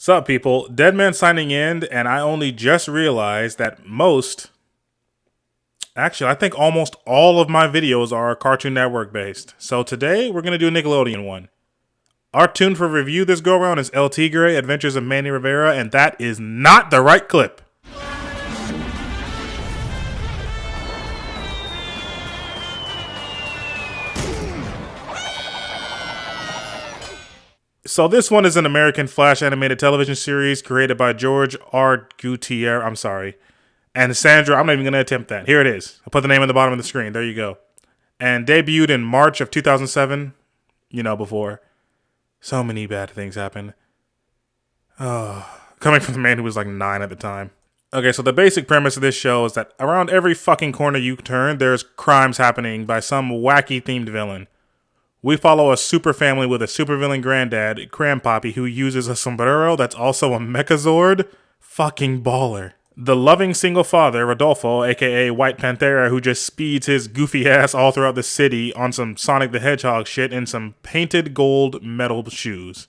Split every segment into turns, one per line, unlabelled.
Sup, people? Deadman signing in, and I only just realized that I think almost all of my videos are Cartoon Network based. So today, we're going to do a Nickelodeon one. Our tune for review this go-around is El Tigre, Adventures of Manny Rivera, and that is not the right clip. So this one is an American Flash animated television series created by George R. Gutierrez, and Sandra, I'm not even going to attempt that. Here it is. I'll put the name on the bottom of the screen. There you go. And debuted in March of 2007. Before. So many bad things happened. Coming from the man who was like 9 at the time. Okay, so the basic premise of this show is that around every fucking corner you turn, there's crimes happening by some wacky themed villain. We follow a super family with a supervillain granddad, Grandpappy, who uses a sombrero that's also a Mechazord. Fucking baller. The loving single father, Rodolfo, aka White Panthera, who just speeds his goofy ass all throughout the city on some Sonic the Hedgehog shit in some painted gold metal shoes.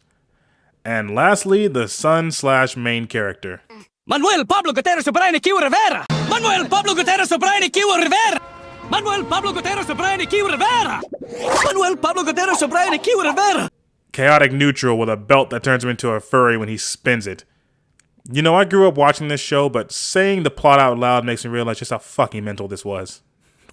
And lastly, the son/main character.
Manuel Pablo Gutierrez O'Brien Q Rivera! Manuel Pablo Gutierrez O'Brien Q Rivera! Manuel Pablo Gutierrez O'Brien Q Rivera! Manuel Pablo Gutierrez O'Brien Q Rivera!
Chaotic neutral with a belt that turns him into a furry when he spins it. I grew up watching this show, but saying the plot out loud makes me realize just how fucking mental this was.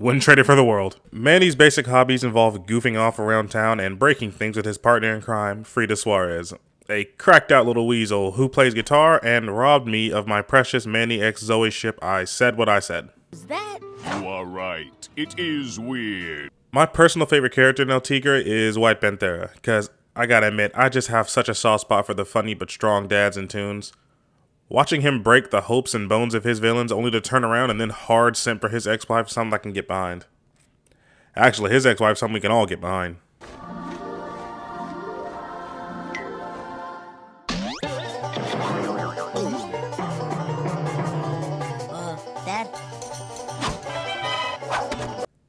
Wouldn't trade it for the world. Manny's basic hobbies involve goofing off around town and breaking things with his partner in crime, Frida Suarez, a cracked out little weasel who plays guitar and robbed me of my precious Manny X Zoe ship. I said what I said.
Is that?
You are right. It is weird.
My personal favorite character in El Tigre is White Panthera, because I gotta admit, I just have such a soft spot for the funny but strong dads and toons. Watching him break the hopes and bones of his villains only to turn around and then hard simp for his ex-wife is something I can get behind. Actually, his ex-wife is something we can all get behind.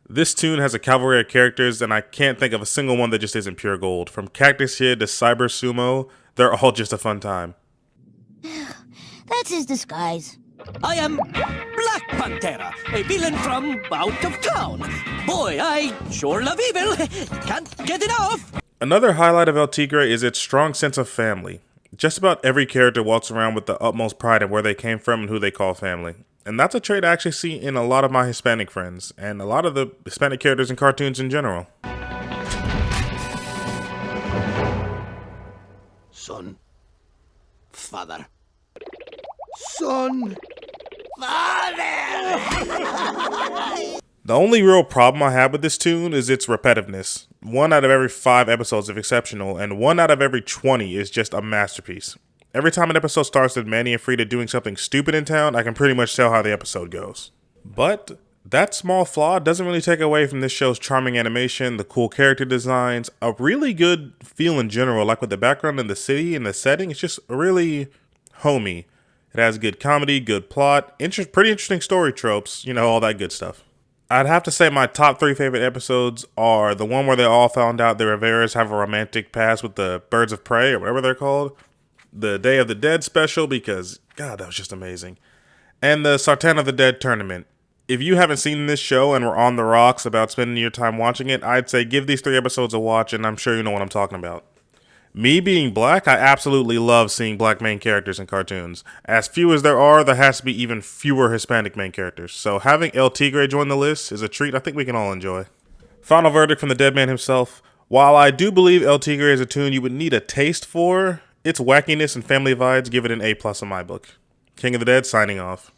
This tune has a cavalry of characters, and I can't think of a single one that just isn't pure gold. From Cactus Kid to Cyber Sumo, they're all just a fun time.
That's his disguise.
I am Black Pantera, a villain from out of town. Boy, I sure love evil. Can't get enough.
Another highlight of El Tigre is its strong sense of family. Just about every character walks around with the utmost pride in where they came from and who they call family. And that's a trait I actually see in a lot of my Hispanic friends, and a lot of the Hispanic characters in cartoons in general.
Son. Father. Son. Father!
The only real problem I have with this tune is its repetitiveness. 1 out of every 5 episodes is exceptional, and 1 out of every 20 is just a masterpiece. Every time an episode starts with Manny and Frida doing something stupid in town, I can pretty much tell how the episode goes. But that small flaw doesn't really take away from this show's charming animation, the cool character designs, a really good feel in general, like with the background in the city and the setting. It's just really homey. It has good comedy, good plot, pretty interesting story tropes, all that good stuff. I'd have to say my top 3 favorite episodes are the one where they all found out the Riveras have a romantic past with the Birds of Prey, or whatever they're called. The Day of the Dead special, because, God, that was just amazing. And the Sartan of the Dead tournament. If you haven't seen this show and were on the rocks about spending your time watching it, I'd say give these 3 episodes a watch, and I'm sure you know what I'm talking about. Me being black, I absolutely love seeing black main characters in cartoons. As few as there are, there has to be even fewer Hispanic main characters. So having El Tigre join the list is a treat I think we can all enjoy. Final verdict from the Deadman himself. While I do believe El Tigre is a tune you would need a taste for, its wackiness and family vibes give it an A+ in my book. King of the Dead signing off.